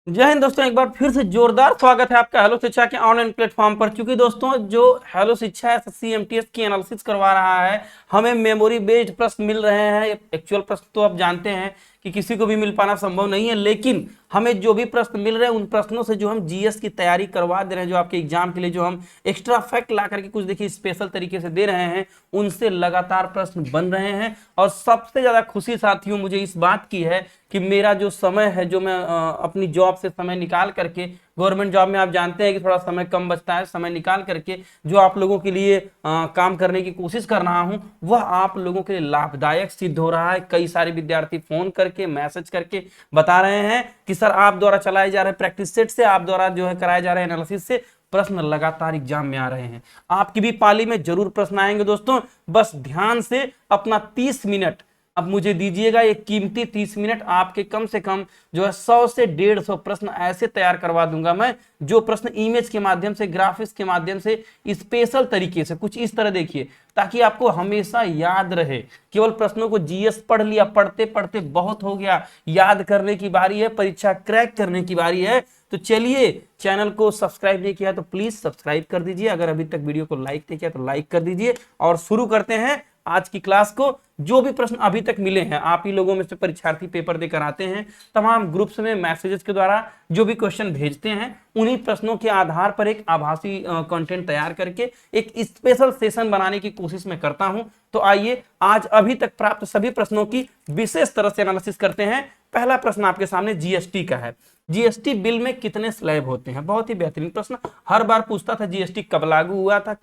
जय हिंद दोस्तों, एक बार फिर से जोरदार स्वागत है आपका हेलो शिक्षा के ऑनलाइन प्लेटफॉर्म पर। क्योंकि दोस्तों जो हेलो शिक्षा एसएससी एमटीएस की एनालिसिस करवा रहा है, हमें मेमोरी बेस्ड प्रश्न मिल रहे हैं। एक्चुअल प्रश्न तो आप जानते हैं कि किसी को भी मिल पाना संभव नहीं है, लेकिन हमें जो भी प्रश्न मिल रहे हैं उन प्रश्नों से जो हम जीएस की तैयारी करवा दे रहे हैं, जो आपके एग्जाम के लिए जो हम एक्स्ट्रा फैक्ट ला करके कुछ देखिए स्पेशल तरीके से दे रहे हैं, उनसे लगातार प्रश्न बन रहे हैं। और सबसे ज्यादा खुशी साथियों मुझे इस बात की है कि मेरा जो समय है, जो मैं अपनी जॉब से समय निकाल करके, गवर्नमेंट जॉब में आप जानते हैं कि थोड़ा समय कम बचता है, समय निकाल करके जो आप लोगों के लिए काम करने की कोशिश कर रहा हूं, वह आप लोगों के लिए लाभदायक सिद्ध हो रहा है। कई सारे विद्यार्थी फोन करके, मैसेज करके बता रहे हैं कि सर आप द्वारा चलाए जा रहे प्रैक्टिस सेट से, आप द्वारा जो है कराए जा रहे एनालिसिस से प्रश्न लगातार एग्जाम में आ रहे हैं। आपकी भी पाली में जरूर प्रश्न आएंगे दोस्तों। बस ध्यान से अपना 30 मिनट अब मुझे दीजिएगा, ये कीमती 30 मिनट। आपके कम से कम जो है 100 से 150 प्रश्न ऐसे तैयार करवा दूंगा मैं, जो प्रश्न इमेज के माध्यम से, ग्राफिक्स के माध्यम से, स्पेशल तरीके से कुछ इस तरह देखिए, ताकि आपको हमेशा याद रहे। केवल प्रश्नों को जीएस पढ़ लिया, पढ़ते पढ़ते बहुत हो गया, याद करने की बारी है, परीक्षा क्रैक करने की बारी है। तो चलिए, चैनल को सब्सक्राइब नहीं किया तो प्लीज सब्सक्राइब कर दीजिए, अगर अभी तक वीडियो को लाइक नहीं किया तो लाइक कर दीजिए। और शुरू करते हैं आज की क्लास को। जो भी प्रश्न अभी तक मिले हैं, आप ही लोगों में से परीक्षार्थी पेपर देकर आते हैं, तमाम ग्रुप्स में मैसेजेस के द्वारा जो भी क्वेश्चन भेजते हैं, उन्हीं प्रश्नों के आधार पर एक आभासी कंटेंट तैयार करके एक स्पेशल सेशन बनाने की कोशिश मैं करता हूं। तो आइए आज अभी तक प्राप्त सभी प्रश्नों की विशेष तरह से एनालिसिस करते हैं। पहला प्रश्न आपके सामने जीएसटी का है। जीएसटी बिल में कितने स्लैब होते हैं? बहुत ही बेहतरीन प्रश्न, हर बार पूछता था जीएसटी कब लागू हुआ था,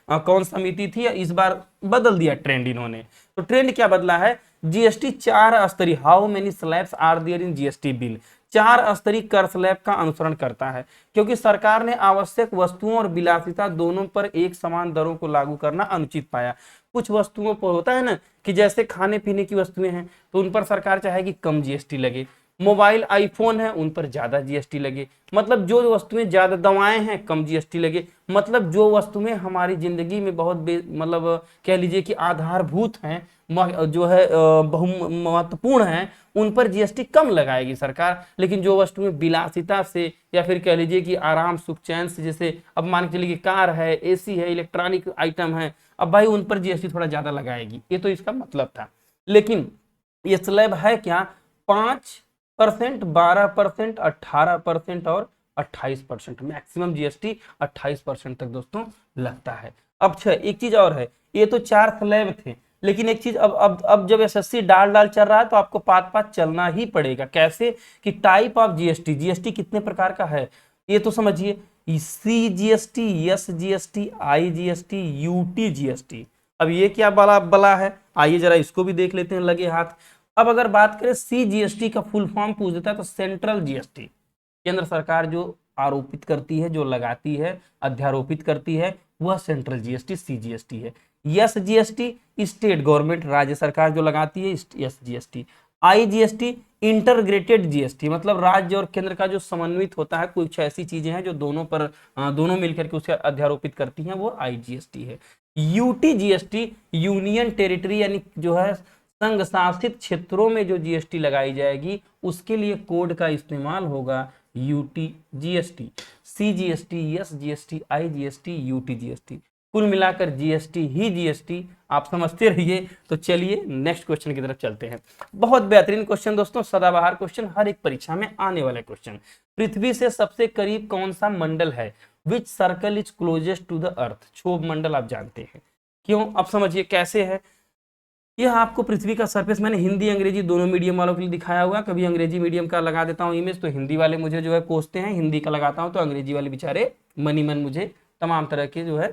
कौन समिति थी, इस बार बदल दिया ट्रेंड इन्होंने। तो ट्रेंड क्या बदला है? जीएसटी 4 स्तरीय, how many slabs are there in GST bill, 4 स्तरीय कर स्लैब का अनुसरण करता है। क्योंकि सरकार ने आवश्यक वस्तुओं और विलासिता दोनों पर एक समान दरों को लागू करना अनुचित पाया। कुछ वस्तुओं पर होता है ना कि जैसे खाने पीने की वस्तुएं हैं तो उन पर सरकार चाहेगी कम जीएसटी लगे, मोबाइल आईफोन है उन पर ज्यादा जीएसटी लगे, मतलब जो वस्तुएं ज्यादा, दवाएं हैं कम जीएसटी लगे, मतलब जो वस्तुएं हमारी जिंदगी में बहुत मतलब कह लीजिए कि आधारभूत हैं, जो है बहु महत्वपूर्ण हैं, उन पर जीएसटी कम लगाएगी सरकार। लेकिन जो वस्तुएं विलासिता से या फिर कह लीजिए कि आराम सुख चैन से, जैसे अब मान के चलिए कार है, एसी है, इलेक्ट्रॉनिक आइटम है, अब भाई उन पर जीएसटी थोड़ा ज्यादा लगाएगी। ये तो इसका मतलब था। लेकिन ये स्लैब है क्या? 5%, 12%, 18% और 28%, मैक्सिमम जीएसटी 28% तक दोस्तों लगता है। अब एक चीज और है, ये तो 4 स्लैब थे, लेकिन एक चीज अब जब एसएससी डाल चल रहा है तो आपको पात पात चलना ही पड़ेगा। कैसे? कि टाइप ऑफ जीएसटी, जीएसटी कितने प्रकार का है ये तो समझिए। C GST, S GST, I GST, UT GST. अब ये क्या बला बला है, आइए जरा इसको भी देख लेते हैं लगे हाथ। अब अगर बात करें सी जीएसटी का फुल फॉर्म पूछ देता है तो सेंट्रल जीएसटी, केंद्र सरकार जो आरोपित करती है, जो लगाती है, अध्यारोपित करती है, वह सेंट्रल जीएसटी सी जीएसटी है। यस जीएसटी स्टेट गवर्नमेंट, राज्य सरकार जो लगाती है, yes GST. I GST integrated GST, मतलब राज्य और केंद्र का जो समन्वित होता है, कुछ ऐसी चीजें हैं जो दोनों मिलकर के उसे अध्यारोपित करती हैं, वो आई जीएसटी है। यूटी जीएसटी यूनियन टेरिटरी, यानी जो है संघ शासित क्षेत्रों में जो जीएसटी लगाई जाएगी उसके लिए कोड का इस्तेमाल होगा UT GST. C GST, S GST, I GST, UT GST, कुल मिलाकर जीएसटी ही जीएसटी, आप समझते रहिए। तो चलिए नेक्स्ट क्वेश्चन की तरफ चलते हैं। बहुत बेहतरीन क्वेश्चन दोस्तों, सदाबहार क्वेश्चन, हर एक परीक्षा में आने वाले क्वेश्चन। पृथ्वी से सबसे करीब कौन सा मंडल है? Which circle is closest to the earth? क्षोभ मंडल आप जानते हैं। क्यों? अब समझिए कैसे है। यह आपको पृथ्वी का सरफेस, मैंने हिंदी अंग्रेजी दोनों मीडियम वालों के लिए दिखाया हुआ। कभी अंग्रेजी मीडियम का लगा देता हूँ इमेज तो हिंदी वाले मुझे जो है कोसते हैं, हिंदी का लगाता हूँ तो अंग्रेजी वाले बेचारे मनी मन मुझे तमाम तरह के जो है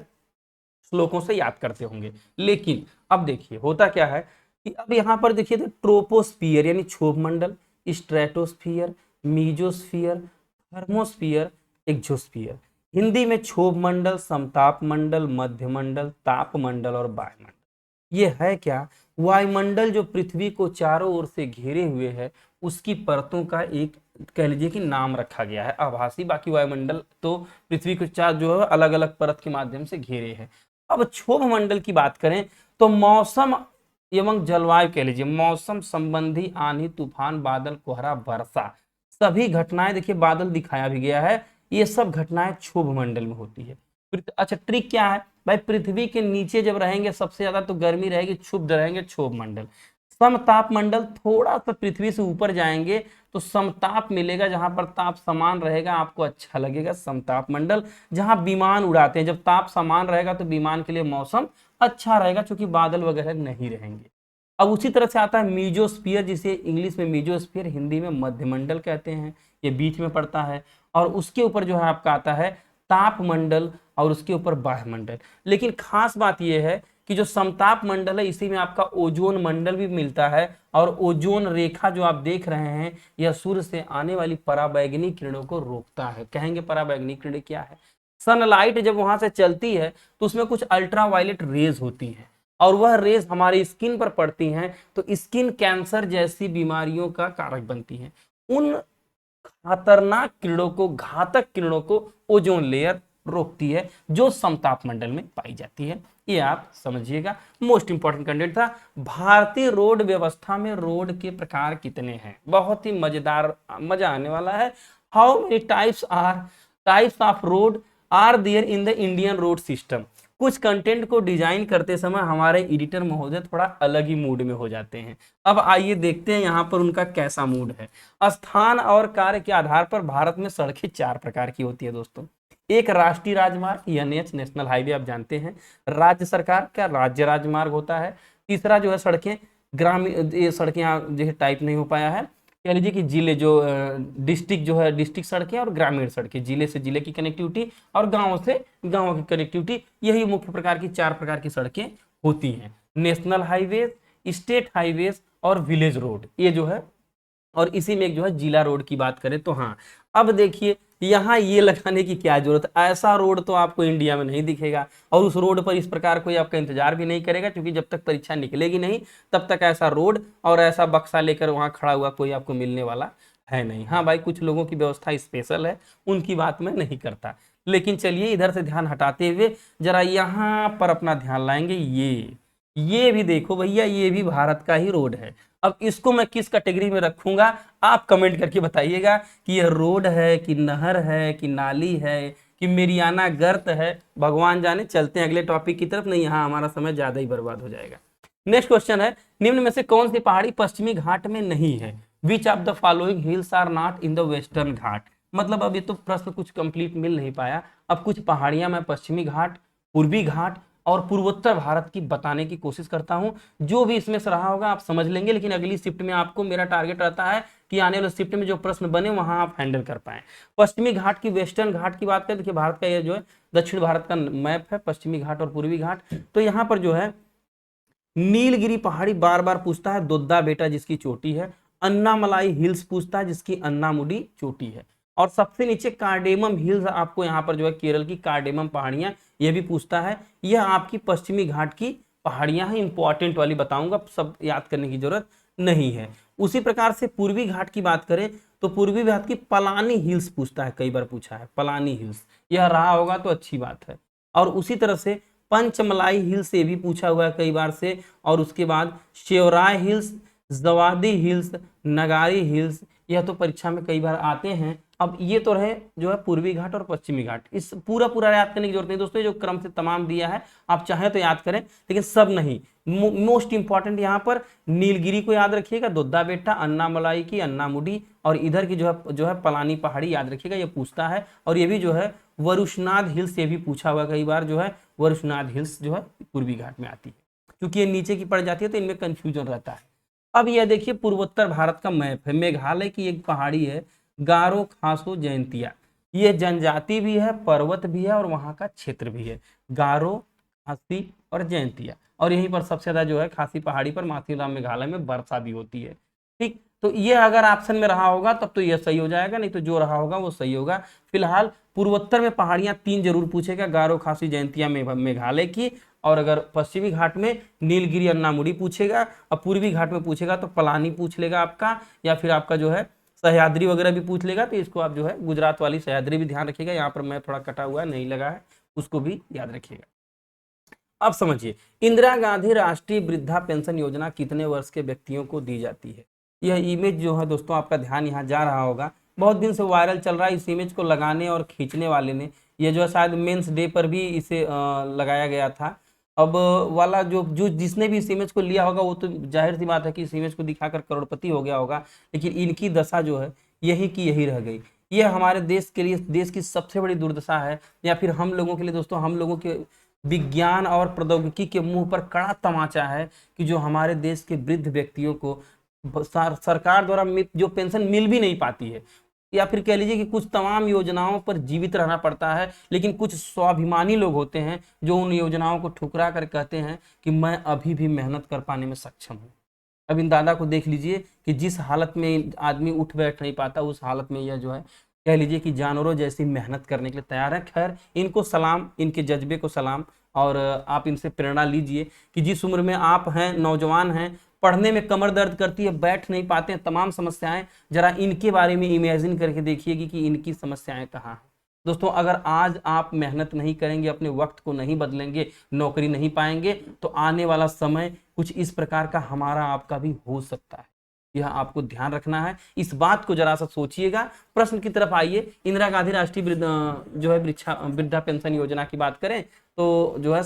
श्लोकों से याद करते होंगे। लेकिन अब देखिए होता क्या है कि अब यहाँ पर देखिए तो ट्रोपोस्फियर यानी क्षोभ मंडल, stratosphere, mesosphere, thermosphere, exosphere. Hindi में क्षोभ मंडल, समताप मंडल, मध्य मंडल, ताप मंडल और वायुमंडल। ये है क्या? वायुमंडल जो पृथ्वी को चारों ओर से घेरे हुए है, उसकी परतों का एक कह लीजिए कि नाम रखा गया है आभासी। बाकी वायुमंडल तो पृथ्वी को चार जो है अलग अलग परत के माध्यम से घेरे है। अब क्षोभ मंडल की बात करें तो मौसम एवं जलवायु कह लीजिए, मौसम संबंधी आंधी तूफान बादल कोहरा वर्षा सभी घटनाएं, देखिए बादल दिखाया भी गया है, ये सब घटनाएं क्षोभ मंडल में होती है। अच्छा ट्रिक क्या है भाई, पृथ्वी के नीचे जब रहेंगे सबसे ज्यादा तो गर्मी रहेगी, क्षुब्ध रहेंगे क्षोभ मंडल। समताप मंडल, थोड़ा सा पृथ्वी से ऊपर जाएंगे तो समताप मिलेगा, जहां पर ताप समान रहेगा आपको अच्छा लगेगा, समताप मंडल। जहां विमान उड़ाते हैं, जब ताप समान रहेगा तो विमान के लिए मौसम अच्छा रहेगा, क्योंकि बादल वगैरह नहीं रहेंगे। अब उसी तरह से आता है मीजोस्फीयर, जिसे इंग्लिश में मीजोस्फीयर, हिंदी में मध्यमंडल कहते हैं, ये बीच में पड़ता है। और उसके ऊपर जो है आपका आता है तापमंडल, और उसके ऊपर वायुमंडल। लेकिन खास बात यह है कि जो समताप मंडल है इसी में आपका ओजोन मंडल भी मिलता है, और ओजोन रेखा जो आप देख रहे हैं यह सूर्य से आने वाली पराबैंगनी किरणों को रोकता है। कहेंगे पराबैंगनी किरणें क्या है? सनलाइट जब वहां से चलती है तो उसमें कुछ अल्ट्रावायलेट रेज होती है, और वह रेज हमारी स्किन पर पड़ती हैं तो स्किन कैंसर जैसी बीमारियों का कारक बनती हैं। उन खतरनाक किरणों को, घातक किरणों को ओजोन लेयर रोकती है, जो समताप मंडल में पाई जाती है। ये आप समझिएगा, मोस्ट इंपॉर्टेंट कंटेंट था। भारतीय रोड व्यवस्था में रोड के प्रकार कितने हैं? बहुत ही मजेदार, मजा आने वाला है। How many types of road are there in the Indian road system? कुछ कंटेंट को डिजाइन करते समय हमारे एडिटर महोदय थोड़ा अलग ही मूड में हो जाते हैं। अब आइए देखते हैं यहाँ पर उनका कैसा मूड है। स्थान और कार्य के आधार पर भारत में सड़कें 4 प्रकार की होती है दोस्तों। एक राष्ट्रीय राजमार्ग, एनएच, नेशनल हाईवे, आप जानते हैं। राज्य सरकार का राज्य राजमार्ग होता है। तीसरा जो है सड़कें ग्रामीण, ये सड़कें यहाँ जो टाइप नहीं हो पाया है, कह लीजिए कि जिले जो डिस्ट्रिक्ट जो है, डिस्ट्रिक्ट सड़कें और ग्रामीण सड़कें, जिले से जिले की कनेक्टिविटी और गांव से गांव की कनेक्टिविटी, यही मुख्य प्रकार की 4 प्रकार की सड़कें होती हैं। नेशनल हाईवे, स्टेट हाईवे और विलेज रोड, ये जो है, और इसी में एक जो है जिला रोड की बात करें तो हाँ। अब देखिए यहाँ ये लगाने की क्या जरूरत, ऐसा रोड तो आपको इंडिया में नहीं दिखेगा, और उस रोड पर इस प्रकार कोई आपका इंतजार भी नहीं करेगा, क्योंकि जब तक परीक्षा निकलेगी नहीं तब तक ऐसा रोड और ऐसा बक्सा लेकर वहां खड़ा हुआ कोई आपको मिलने वाला है नहीं। हाँ भाई, कुछ लोगों की व्यवस्था स्पेशल है, उनकी बात मैं नहीं करता। लेकिन चलिए इधर से ध्यान हटाते हुए जरा यहाँ पर अपना ध्यान लाएंगे। ये भी देखो भैया, ये भी भारत का ही रोड है। अब इसको मैं किस कैटेगरी में रखूंगा, आप कमेंट करके बताइएगा कि यह रोड है कि नहर है कि नाली है कि मेरियाना गर्त है, भगवान जाने। चलते हैं अगले टॉपिक की तरफ, नहीं यहाँ हमारा समय ज्यादा ही बर्बाद हो जाएगा। नेक्स्ट क्वेश्चन है, निम्न में से कौन सी पहाड़ी पश्चिमी घाट में नहीं है? Which of the following hills are not in the western Ghat? मतलब अब ये तो प्रश्न कुछ कंप्लीट मिल नहीं पाया। अब कुछ पहाड़ियां मैं पश्चिमी घाट, पूर्वी घाट और पूर्वोत्तर भारत की बताने की कोशिश करता हूं। जो भी इसमें से रहा होगा आप समझ लेंगे, लेकिन अगली शिफ्ट में आपको, मेरा टारगेट रहता है कि आने वाले शिफ्ट में जो प्रश्न बने वहां आप हैंडल कर पाए। पश्चिमी घाट की, वेस्टर्न घाट की बात करें, देखिए भारत का ये जो है दक्षिण भारत का मैप है, पश्चिमी घाट और पूर्वी घाट। तो यहाँ पर जो है नीलगिरी पहाड़ी बार बार पूछता है, दोद्दा बेटा जिसकी चोटी है। अन्नामलाई हिल्स पूछता है, जिसकी अन्नामुडी चोटी है। और सबसे नीचे कार्डेमम हिल्स, आपको यहाँ पर जो है केरल की कार्डेमम पहाड़ियां, ये भी पूछता है। यह आपकी पश्चिमी घाट की पहाड़ियां हैं, इंपॉर्टेंट वाली बताऊंगा, सब याद करने की जरूरत नहीं है। उसी प्रकार से पूर्वी घाट की बात करें तो पूर्वी घाट की पलानी हिल्स पूछता है, कई बार पूछा है पलानी हिल्स, यह रहा होगा तो अच्छी बात है। और उसी तरह से पंचमलाई हिल्स से भी पूछा हुआ है कई बार से। और उसके बाद शेवराय हिल्स, जवादी हिल्स, नगारी हिल्स, यह तो परीक्षा में कई बार आते हैं। अब ये तो रहे जो है पूर्वी घाट और पश्चिमी घाट, इस पूरा याद करने की जरूरत नहीं दोस्तों, जो क्रम से तमाम दिया है आप चाहें तो याद करें, लेकिन सब नहीं। मोस्ट इंपॉर्टेंट यहाँ पर नीलगिरी को याद रखिएगा, दोद्दा बेटा, अन्नामलाई की अन्नामुडी, और इधर की जो है पलानी पहाड़ी याद रखिएगा, ये पूछता है। और ये भी जो है वरुषनाथ हिल्स, ये भी पूछा हुआ कई बार, जो है वरुषनाथ हिल्स जो है पूर्वी घाट में आती है। क्योंकि ये नीचे की पड़ जाती है तो इनमें कंफ्यूजन रहता है। अब यह देखिए पूर्वोत्तर भारत का मैप है, मेघालय की एक पहाड़ी है गारो खासो जयंतिया, ये जनजाति भी है, पर्वत भी है और वहां का क्षेत्र भी है, गारो, खासी और जयंतिया। और यहीं पर सबसे ज्यादा जो है खासी पहाड़ी पर माथेरान मेघालय में वर्षा भी होती है। ठीक, तो ये अगर ऑप्शन में रहा होगा तब तो ये सही हो जाएगा, नहीं तो जो रहा होगा वो सही होगा। फिलहाल पूर्वोत्तर में पहाड़ियां 3 जरूर पूछेगा, गारो, खासी, जयंतिया मेघालय की, और अगर पश्चिमी घाट में नीलगिरी, अन्नामुडी पूछेगा, और पूर्वी घाट में पूछेगा तो पलानी पूछ लेगा आपका, या फिर आपका जो है सह्याद्री वगैरह भी पूछ लेगा। तो इसको आप जो है गुजरात वाली सह्याद्री भी ध्यान रखिएगा, यहाँ पर मैं थोड़ा कटा हुआ नहीं लगा है, उसको भी याद रखिएगा। अब समझिए, इंदिरा गांधी राष्ट्रीय वृद्धा पेंशन योजना कितने वर्ष के व्यक्तियों को दी जाती है? यह इमेज जो है दोस्तों, आपका ध्यान यहाँ जा रहा होगा, बहुत दिन से वायरल चल रहा है। इस इमेज को लगाने और खींचने वाले ने, ये जो है शायद मेंस डे पर भी इसे लगाया गया था। अब वाला जो जो जिसने भी इस इमेज को लिया होगा वो तो जाहिर सी बात है कि इस इमेज को दिखाकर करोड़पति हो गया होगा, लेकिन इनकी दशा जो है यही की यही रह गई। यह हमारे देश के लिए, देश की सबसे बड़ी दुर्दशा है, या फिर हम लोगों के लिए दोस्तों, हम लोगों के विज्ञान और प्रौद्योगिकी के मुंह पर कड़ा तमाचा है कि जो हमारे देश के वृद्ध व्यक्तियों को सरकार द्वारा जो पेंशन मिल भी नहीं पाती है, या फिर कह लीजिए कि कुछ तमाम योजनाओं पर जीवित रहना पड़ता है। लेकिन कुछ स्वाभिमानी लोग होते हैं जो उन योजनाओं को ठुकरा कर कहते हैं कि मैं अभी भी मेहनत कर पाने में सक्षम हूँ। अब इन दादा को देख लीजिए कि जिस हालत में आदमी उठ बैठ नहीं पाता, उस हालत में यह जो है कह लीजिए कि जानवरों जैसी मेहनत करने के लिए तैयार है। खैर, इनको सलाम, इनके जज्बे को सलाम, और आप इनसे प्रेरणा लीजिए कि जिस उम्र में आप हैं, नौजवान हैं, पढ़ने में कमर दर्द करती है, बैठ नहीं पाते हैं, तमाम समस्याएं, जरा इनके बारे में इमेजिन करके देखिएगी कि इनकी समस्याएं कहाँ हैं। दोस्तों, अगर आज आप मेहनत नहीं करेंगे, अपने वक्त को नहीं बदलेंगे, नौकरी नहीं पाएंगे, तो आने वाला समय कुछ इस प्रकार का हमारा आपका भी हो सकता है। यह आपको ध्यान रखना है, इस बात को जरा सा सोचिएगा। प्रश्न की तरफ आइए। इंदिरा गांधी राष्ट्रीय जो है वृद्धा पेंशन योजना की बात करें तो जो है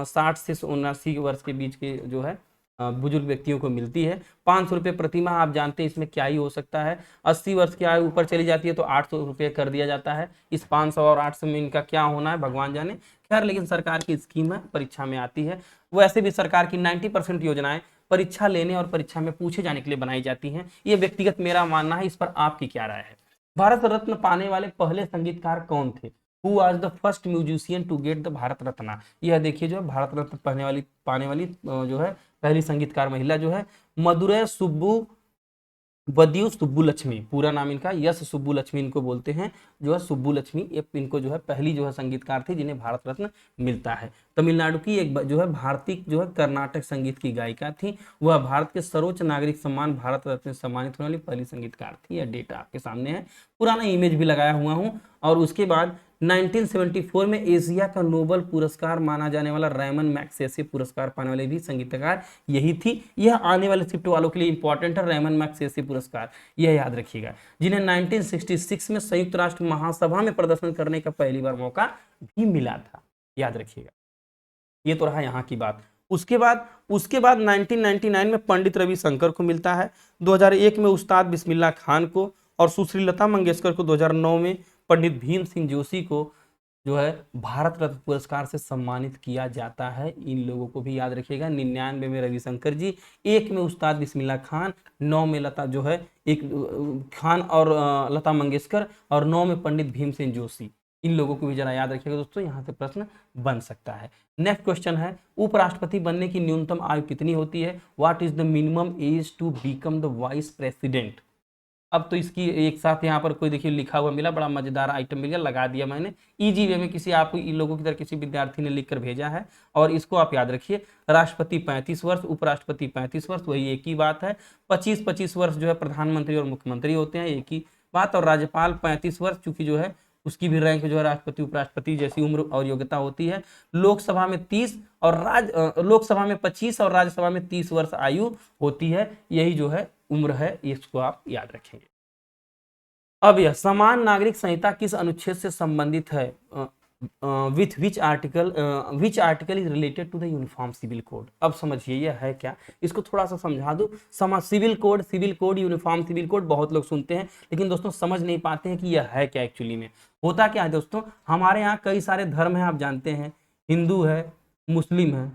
60 से 79 वर्ष के बीच के जो है बुजुर्ग व्यक्तियों को मिलती है। 500 रुपये प्रति माह। आप जानते हैं इसमें क्या ही हो सकता है। 80 वर्ष की आयु ऊपर चली जाती है तो 800 रुपये कर दिया जाता है। इस 500 और 800 में इनका क्या होना है भगवान जाने। खैर, लेकिन सरकार की स्कीम है, परीक्षा में आती है। वैसे भी सरकार की 90% योजनाएं परीक्षा लेने और परीक्षा में पूछे जाने के लिए बनाई जाती हैं। ये व्यक्तिगत मेरा मानना है, इस पर आपकी क्या राय है। भारत रत्न पाने वाले पहले संगीतकार कौन थे? Who was the first musician to get the Bharat Ratna? यह देखिए जो है भारत रत्न पाने वाली जो है पहली संगीतकार महिला जो है मदुरै बदियू सुब्बुलक्ष्मी, पूरा नाम इनका यश सुब्बुलक्ष्मी इनको बोलते हैं, जो है सुब्बुलक्ष्मी। ये इनको जो है पहली जो है संगीतकार थी जिन्हें भारत रत्न मिलता है। तमिलनाडु की एक जो है भारतीय जो है कर्नाटक संगीत की गायिका थी। वह भारत के सर्वोच्च नागरिक सम्मान भारत रत्न से सम्मानित होने वाली पहली संगीतकार थी। यह डेटा आपके सामने है, पुराना इमेज भी लगाया हुआ हूँ। और उसके बाद 1974 में एशिया का नोबेल पुरस्कार माना जाने वाला रैमन मैग्सेसे पुरस्कार पाने वाले भी संगीतकार यही थी। यह आने वाले शिफ्ट वालों के लिए इंपॉर्टेंट है, रैमन मैग्सेसे पुरस्कार, यह याद रखिएगा, जिन्हें 1966 में संयुक्त राष्ट्र महासभा में प्रदर्शन करने का पहली बार मौका भी मिला था, याद रखिएगा। ये तो रहा यहाँ की बात। उसके बाद 1999 में पंडित रविशंकर को मिलता है, 2001 में उस्ताद बिस्मिल्लाह खान को, और सुश्री लता मंगेशकर को 2009 में पंडित भीम सिंह जोशी को जो है भारत रत्न पुरस्कार से सम्मानित किया जाता है। इन लोगों को भी याद रखिएगा। 99 में रविशंकर जी, 1 में उस्ताद बिस्मिल्लाह खान, 9 में लता जो है एक खान और लता मंगेशकर, और 9 में पंडित भीम सिंह जोशी। इन लोगों को भी जरा याद रखिएगा दोस्तों, यहाँ से प्रश्न बन सकता है। नेक्स्ट क्वेश्चन है, उपराष्ट्रपति बनने की न्यूनतम आयु कितनी होती है? What is the minimum age to become the vice president? अब तो इसकी एक साथ यहाँ पर कोई देखिए लिखा हुआ मिला, बड़ा मजेदार आइटम मिल गया, लगा दिया मैंने इजी वे में, किसी आपको इन लोगों की तरह किसी विद्यार्थी ने लिखकर भेजा है। और इसको आप याद रखिए, राष्ट्रपति 35 वर्ष, उपराष्ट्रपति 35 वर्ष, वही एक ही बात है। 25-25 वर्ष जो है प्रधानमंत्री और मुख्यमंत्री होते हैं, एक ही बात। और राज्यपाल 35 वर्ष, चूंकि जो है उसकी भी रैंक जो है राष्ट्रपति उपराष्ट्रपति जैसी उम्र और योग्यता होती है। लोकसभा में 30 और लोकसभा में 25 और राज्यसभा में 30 वर्ष आयु होती है। यही जो है उम्र है, इसको आप याद रखेंगे। अब यह समान नागरिक संहिता किस अनुच्छेद से संबंधित है? With which article is related to the uniform civil code. अब समझिए यह है क्या, इसको थोड़ा सा समझा दूं। Civil code, uniform civil code बहुत लोग सुनते हैं, लेकिन दोस्तों समझ नहीं पाते हैं कि यह है क्या एक्चुअली में। होता क्या है दोस्तों, हमारे यहाँ कई सारे धर्म हैं, आप जानते हैं, हिंदू है, मुस्लिम है।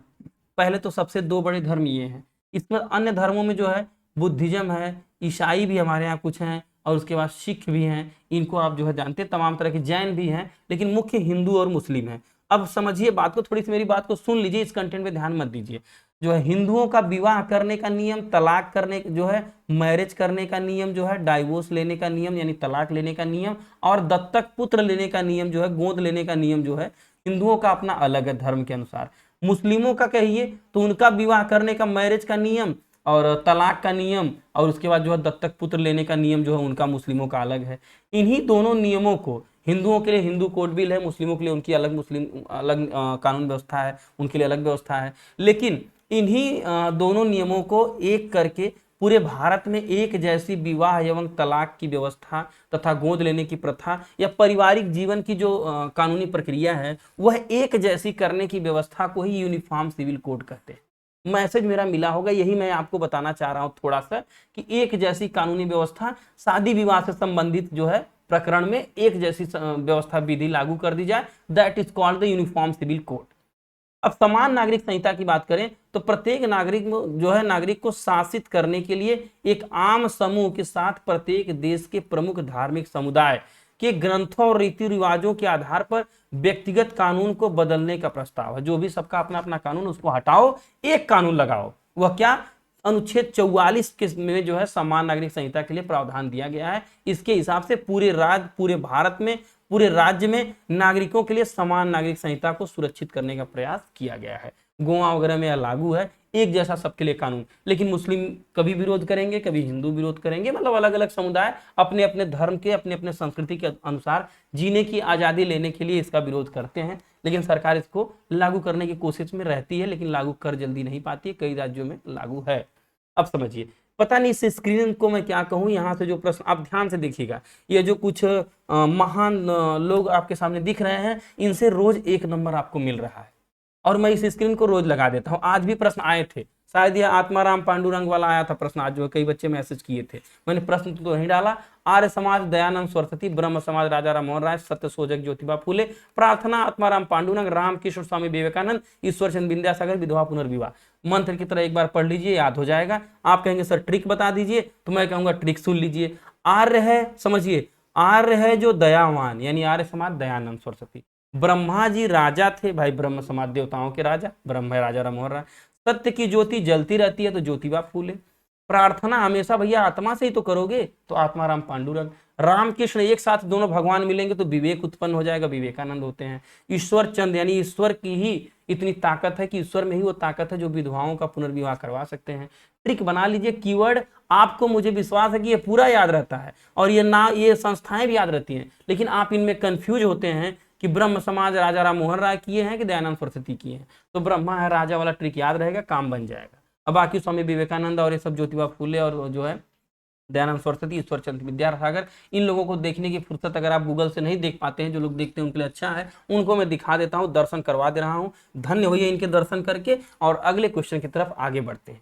पहले तो सबसे 2 बड़े धर्म ये हैं। इसमें अन्य धर्मों में जो है बुद्धिज्म है, ईसाई भी हमारे यहाँ कुछ हैं, और उसके बाद सिख भी हैं, इनको आप जो है जानते हैं, तमाम तरह के जैन भी हैं, लेकिन मुख्य हिंदू और मुस्लिम हैं। अब समझिए बात को, थोड़ी सी मेरी बात को सुन लीजिए, इस कंटेंट पे ध्यान मत दीजिए। जो है हिंदुओं का विवाह करने का नियम, तलाक करने जो है मैरिज करने का नियम, जो है डाइवोर्स लेने का नियम यानी तलाक लेने का नियम, और दत्तक पुत्र लेने का नियम जो है, गोद लेने का नियम जो है, हिंदुओं का अपना अलग है धर्म के अनुसार। मुस्लिमों का कहिए तो उनका विवाह करने का मैरिज का नियम और तलाक का नियम, और उसके बाद जो है दत्तक पुत्र लेने का नियम जो है उनका मुस्लिमों का अलग है। इन्हीं दोनों नियमों को, हिंदुओं के लिए हिंदू कोड बिल है, मुस्लिमों के लिए उनकी अलग कानून व्यवस्था है, उनके लिए अलग व्यवस्था है। लेकिन इन्हीं दोनों नियमों को एक करके पूरे भारत में एक जैसी विवाह एवं तलाक की व्यवस्था तथा गोद लेने की प्रथा या पारिवारिक जीवन की जो कानूनी प्रक्रिया है वह एक जैसी करने की व्यवस्था को ही यूनिफॉर्म सिविल कोड कहते हैं। मैसेज मेरा मिला होगा, यही मैं आपको बताना चाह रहा हूं थोड़ा सा कि एक जैसी कानूनी व्यवस्था, शादी विवाह से संबंधित जो है प्रकरण में एक जैसी व्यवस्था विधि लागू कर दी जाए, that is called the uniform civil code. अब समान नागरिक संहिता की बात करें तो प्रत्येक नागरिक जो है नागरिक को शासित करने के लिए एक आम समूह के साथ प्रत्येक देश के प्रमुख धार्मिक समुदाय के ग्रंथों और रीति रिवाजों के आधार पर व्यक्तिगत कानून को बदलने का प्रस्ताव है। जो भी सबका अपना अपना कानून, उसको हटाओ, एक कानून लगाओ। वह क्या? अनुच्छेद 44 के में जो है समान नागरिक संहिता के लिए प्रावधान दिया गया है। इसके हिसाब से पूरे भारत में, पूरे राज्य में नागरिकों के लिए समान नागरिक संहिता को सुरक्षित करने का प्रयास किया गया है। गोवा वगैरह में यह लागू है, एक जैसा सबके लिए कानून। लेकिन मुस्लिम कभी विरोध करेंगे, कभी हिंदू विरोध करेंगे, मतलब अलग अलग समुदाय अपने अपने धर्म के, अपने अपने संस्कृति के अनुसार जीने की आजादी लेने के लिए इसका विरोध करते हैं। लेकिन सरकार इसको लागू करने की कोशिश में रहती है, लेकिन लागू कर जल्दी नहीं पाती है। कई राज्यों में लागू है। अब समझिए, पता नहीं इस स्क्रीन को मैं क्या कहूं, यहाँ से जो प्रश्न आप ध्यान से देखिएगा, ये जो कुछ महान लोग आपके सामने दिख रहे हैं, इनसे रोज 1 नंबर आपको मिल रहा है और मैं इस स्क्रीन को रोज लगा देता हूं। आज भी प्रश्न आए थे, शायद यह आत्माराम पांडुरंग वाला आया था प्रश्न आज, जो कई बच्चे मैसेज किए थे। मैंने प्रश्न तो नहीं डाला। आर्य समाज दयानंद सरस्वती, ब्रह्म समाज राजा राममोहन राय, सत्य शोधक ज्योतिबा फूले, प्रार्थना आत्माराम पांडुरंग, रामकृष्ण स्वामी विवेकानंद, ईश्वर चंद्र विद्यासागर, विधवा पुनर्विवाह। मंत्र की तरह एक बार पढ़ लीजिए, याद हो जाएगा। आप कहेंगे सर ट्रिक बता दीजिए, तो मैं कहूंगा ट्रिक सुन लीजिए। आर्य है, समझिए, आर्य है जो दयावान, यानी आर्य समाज दयानंद सरस्वती। ब्रह्मा जी राजा थे, भाई ब्रह्म समाज देवताओं के राजा, ब्रह्म है राजा राममोहन राय। सत्य की ज्योति जलती रहती है, तो ज्योतिबा फूले। प्रार्थना हमेशा भैया आत्मा से ही तो करोगे, तो आत्माराम पांडुरंग। रामकृष्ण, एक साथ दोनों भगवान मिलेंगे तो विवेक उत्पन्न हो जाएगा, विवेकानंद होते हैं। ईश्वर चंद, यानी ईश्वर की ही इतनी ताकत है कि ईश्वर में ही वो ताकत है जो विधवाओं का पुनर्विवाह करवा सकते हैं। ट्रिक बना लीजिए, कीवर्ड आपको, मुझे विश्वास है कि ये पूरा याद रहता है और ये संस्थाएं भी याद रहती हैं, लेकिन आप इनमें कंफ्यूज होते हैं कि ब्रह्म समाज राजा राममोहन राय किए हैं कि दयानंद सरस्वती किए हैं। तो ब्रह्मा है राजा वाला ट्रिक याद रहेगा, काम बन जाएगा। अब बाकी स्वामी विवेकानंद और ये सब ज्योतिबा फूले और जो है दयानंद सरस्वती, ईश्वर चंद्र विद्यासागर, इन लोगों को देखने की फुर्सत अगर आप गूगल से नहीं देख पाते हैं, जो लोग देखते हैं उनके लिए अच्छा है, उनको मैं दिखा देता हूं, दर्शन करवा दे रहा हूं। धन्य होइए इनके दर्शन करके। और अगले क्वेश्चन की तरफ आगे बढ़ते हैं।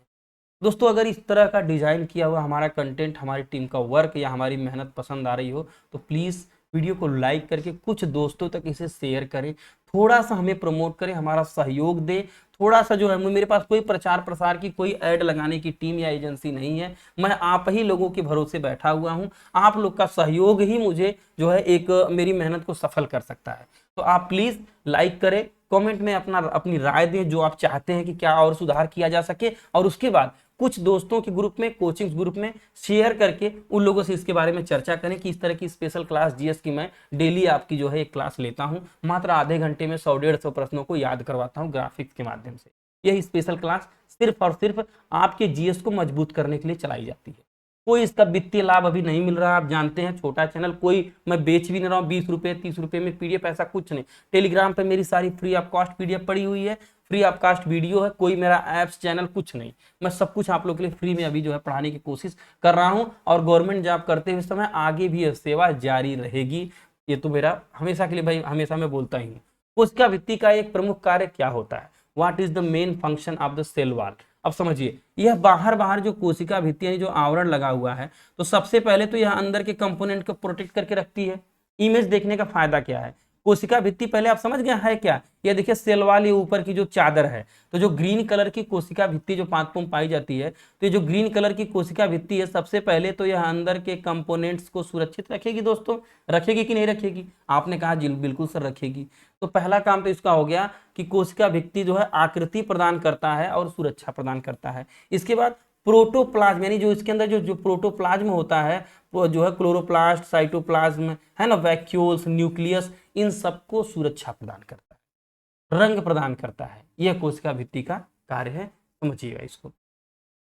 दोस्तों, अगर इस तरह का डिजाइन किया हुआ हमारा कंटेंट, हमारी टीम का वर्क या हमारी मेहनत पसंद आ रही हो तो प्लीज वीडियो को लाइक करके कुछ दोस्तों तक इसे शेयर करें, थोड़ा सा हमें प्रमोट करें, हमारा सहयोग दे। थोड़ा सा जो है, मेरे पास कोई प्रचार प्रसार की, कोई ऐड लगाने की टीम या एजेंसी नहीं है, मैं आप ही लोगों के भरोसे बैठा हुआ हूं। आप लोग का सहयोग ही मुझे जो है एक मेरी मेहनत को सफल कर सकता है। तो आप प्लीज लाइक करें, कमेंट में अपनी राय दें, जो आप चाहते हैं कि क्या और सुधार किया जा सके, और उसके बाद कुछ दोस्तों के ग्रुप में, कोचिंग ग्रुप में शेयर करके उन लोगों से इसके बारे में चर्चा करें कि इस तरह की स्पेशल क्लास जीएस की मैं डेली आपकी जो है एक क्लास लेता हूं। मात्र आधे घंटे में 100-150 प्रश्नों को याद करवाता हूं ग्राफिक्स के माध्यम से। यह स्पेशल क्लास सिर्फ और सिर्फ आपके जीएस को मजबूत करने के लिए चलाई जाती है। कोई इसका वित्तीय लाभ अभी नहीं मिल रहा, आप जानते हैं, छोटा चैनल, कोई मैं बेच भी नहीं रहा हूँ। 20 रुपए 30 रुपए में पीडीएफ, ऐसा कुछ नहीं। टेलीग्राम पे मेरी सारी फ्री ऑफ कॉस्ट पीडीएफ पड़ी हुई है, फ्री ऑफ कॉस्ट वीडियो है, कोई मेरा एप्स चैनल कुछ नहीं। मैं सब कुछ आप लोग के लिए फ्री में अभी जो है पढ़ाने की कोशिश कर रहा हूँ, और गवर्नमेंट जॉब करते हुए समय आगे भी यह सेवा जारी रहेगी। ये तो मेरा हमेशा के लिए भाई, हमेशा मैं बोलता ही हूँ। कोशिका भित्ति का एक प्रमुख कार्य क्या होता है? What is the main function of the cell wall? अब समझिए, यह बाहर जो कोशिका भित्ति यानी जो आवरण लगा हुआ है, तो सबसे पहले तो यह अंदर के कंपोनेंट को प्रोटेक्ट करके रखती है। इमेज देखने का फायदा क्या है? कोशिका भित्ति पहले आप समझ गए है क्या? ये देखिए सेल वॉल, ये ऊपर की जो चादर है, तो जो ग्रीन कलर की कोशिका भित्ति जो पांच में पाई जाती है, तो ये जो ग्रीन कलर की कोशिका भित्ति है, सबसे पहले तो यह अंदर के कंपोनेंट्स को सुरक्षित रखेगी। दोस्तों, रखेगी कि नहीं रखेगी? आपने कहा जी बिल्कुल सर रखेगी। तो पहला काम तो इसका हो गया कि कोशिका भित्ति जो है आकृति प्रदान करता है और सुरक्षा प्रदान करता है। इसके बाद प्रोटोप्लाज्म, यानी जो इसके अंदर जो प्रोटोप्लाज्म होता है, वो जो है क्लोरोप्लास्ट, साइटोप्लाज्म है ना, वैक्यूल्स, न्यूक्लियस, इन सबको सुरक्षा प्रदान करता है, रंग प्रदान करता है। यह कोशिका भित्ति का कार्य है, समझिएगा इसको।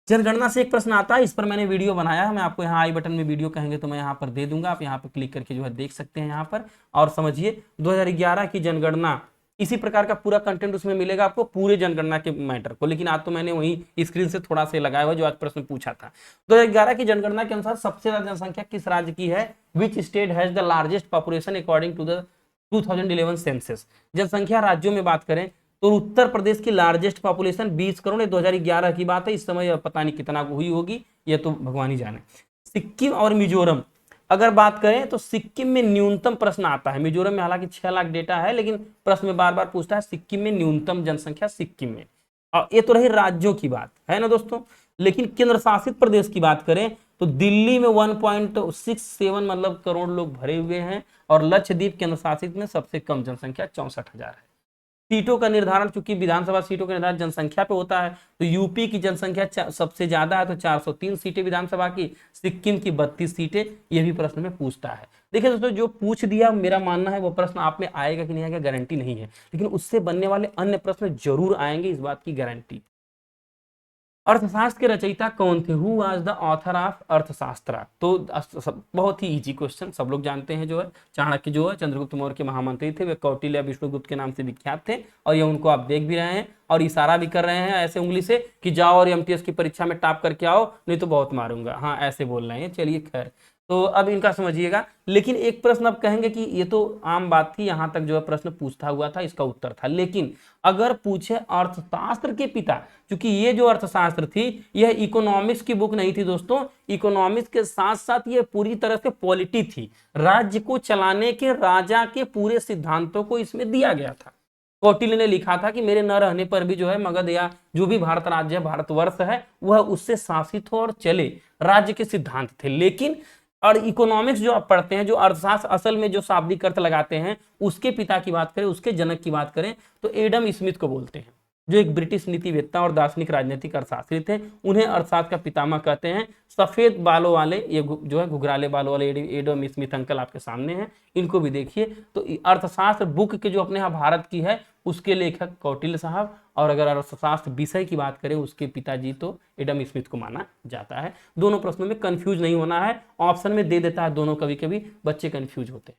जनगणना से एक प्रश्न आता है, इस पर मैंने वीडियो बनाया है, मैं आपको यहाँ आई बटन में वीडियो कहेंगे तो मैं यहाँ पर दे दूंगा, आप यहाँ पर क्लिक करके जो है देख सकते हैं यहाँ पर। और समझिए 2011 की जनगणना इसी प्रकार का पूरा कंटेंट उसमें मिलेगा आपको पूरे जनगणना के मैटर को। लेकिन आज तो मैंने वही स्क्रीन से थोड़ा सा लगाया हुआ जो आज प्रश्न पूछा था। 2011 की जनगणना के अनुसार सबसे ज्यादा जनसंख्या किस राज्य की है? Which state has the largest population according to the 2011 census. जनसंख्या राज्यों में बात करें तो उत्तर प्रदेश की लार्जेस्ट पॉपुलेशन 20 करोड़, 2011 की बात है, इस समय पता नहीं कितना हुई होगी, ये तो भगवान ही जाने। सिक्किम और मिजोरम अगर बात करें तो सिक्किम में न्यूनतम प्रश्न आता है। मिजोरम में हालांकि 6 लाख डेटा है, लेकिन प्रश्न में बार बार पूछता है सिक्किम में न्यूनतम जनसंख्या सिक्किम में। और ये तो रही राज्यों की बात है ना दोस्तों। लेकिन केंद्र शासित प्रदेश की बात करें तो दिल्ली में 1.67 मतलब करोड़ लोग भरे हुए हैं, और लक्षद्वीप केंद्र शासित में सबसे कम जनसंख्या 64,000 है। सीटों का निर्धारण चूंकि विधानसभा सीटों का निर्धारण जनसंख्या पे होता है, तो यूपी की जनसंख्या सबसे ज्यादा है तो 403 सीटें विधानसभा की, सिक्किम की 32 सीटें। ये भी प्रश्न में पूछता है। देखिए दोस्तों, जो पूछ दिया मेरा मानना है वो प्रश्न आप में आएगा कि नहीं आएगा गारंटी नहीं है, लेकिन उससे बनने वाले अन्य प्रश्न जरूर आएंगे, इस बात की गारंटी। अर्थशास्त्र के रचयिता कौन थे? Who was the author of अर्थशास्त्र? तो बहुत ही इजी क्वेश्चन, सब लोग जानते हैं, जो है चाणक्य जो है चंद्रगुप्त मौर्य के महामंत्री थे, वे कौटिल्य विष्णुगुप्त के नाम से विख्यात थे, और ये उनको आप देख भी रहे हैं और इशारा भी कर रहे हैं ऐसे उंगली से कि जाओ और एमटीएस की परीक्षा में टॉप करके आओ, नहीं तो बहुत मारूंगा। हाँ, ऐसे बोल रहे हैं। चलिए खैर, तो अब इनका समझिएगा। लेकिन एक प्रश्न अब कहेंगे कि ये तो आम बात थी, यहां तक जो है प्रश्न पूछता हुआ था, इसका उत्तर था। लेकिन अगर पूछे अर्थशास्त्र के पिता, क्योंकि ये जो अर्थशास्त्र थी यह इकोनॉमिक्स की बुक नहीं थी दोस्तों, इकोनॉमिक्स के साथ साथ ये पूरी तरह से पॉलिटी थी। राज्य को चलाने के राजा के पूरे सिद्धांतों को इसमें दिया गया था। कौटिल्य ने लिखा था कि मेरे न रहने पर भी जो है मगध या जो भी भारत राज्य है, भारतवर्ष है, वह उससे शासित हो और चले, राज्य के सिद्धांत थे। लेकिन और इकोनॉमिक्स जो आप पढ़ते हैं, जो अर्थशास्त्र असल में जो शाब्दिक अर्थ लगाते हैं, उसके पिता की बात करें, उसके जनक की बात करें तो एडम स्मिथ को बोलते हैं, जो एक ब्रिटिश नीतिवेत्ता और दार्शनिक राजनीतिक अर्थशास्त्री थे। उन्हें अर्थशास्त्र का पितामह कहते हैं। सफेद बालों वाले, ये जो है घुघराले बालों वाले एडम स्मिथ अंकल आपके सामने हैं, इनको भी देखिए। तो अर्थशास्त्र बुक के जो अपने यहाँ भारत की है उसके लेखक कौटिल्य साहब, और अगर अर्थशास्त्र विषय की बात करें उसके पिताजी तो एडम स्मिथ को माना जाता है। दोनों प्रश्नों में कंफ्यूज नहीं होना है, ऑप्शन में दे देता है दोनों, कभी कभी बच्चे कंफ्यूज होते हैं।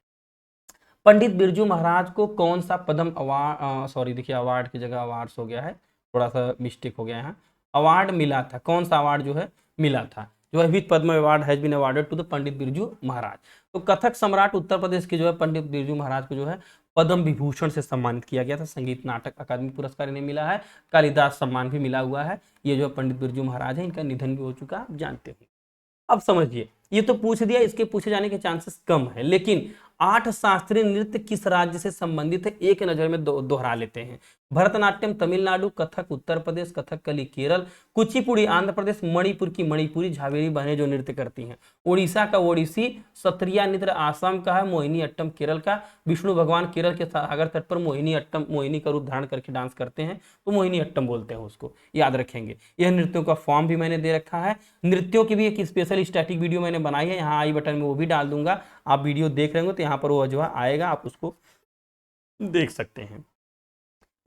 पंडित बिरजू महाराज को कौन सा पद्म अवार्ड, सॉरी देखिए अवार्ड की जगह अवार्ड्स हो गया है, थोड़ा सा मिस्टेक हो गया है, अवार्ड मिला था। कौन सा अवार्ड जो है मिला था? जो है with Padma award has been awarded to the Pandit Birju Maharaj. तो कथक सम्राट उत्तर प्रदेश के जो है पंडित बिरजू महाराज को जो है पद्म विभूषण से सम्मानित किया गया था। संगीत नाटक अकादमी पुरस्कार इन्हें मिला है, कालिदास सम्मान भी मिला हुआ है। ये जो पंडित बिरजू महाराज है, इनका निधन भी हो चुका है, आप जानते हो। अब समझिए, ये तो पूछ दिया, इसके पूछे जाने के चांसेस कम है। लेकिन 8 शास्त्रीय नृत्य किस राज्य से संबंधित है, एक नजर में दोहरा लेते हैं। भरतनाट्यम तमिलनाडु, कथक उत्तर प्रदेश, कथकली केरल, कुचिपुड़ी आंध्र प्रदेश, मणिपुर की मणिपुरी झावेरी बहनें जो नृत्य करती हैं, उड़ीसा का ओडिसी, सत्रिया नृत्य आसाम का है, मोहिनी अट्टम केरल का, विष्णु भगवान केरल के सागर तट पर मोहिनी का रूप धारण करके डांस करते हैं तो मोहिनी अट्टम बोलते हैं, उसको याद रखेंगे। यह नृत्यों का फॉर्म भी मैंने दे रखा है। नृत्यों की भी एक स्पेशल स्टैटिक वीडियो मैंने बनाई है, यहाँ आई बटन में वो भी डाल दूंगा। आप वीडियो देख रहे हो तो यहाँ पर वो जो है आएगा, आप उसको देख सकते हैं।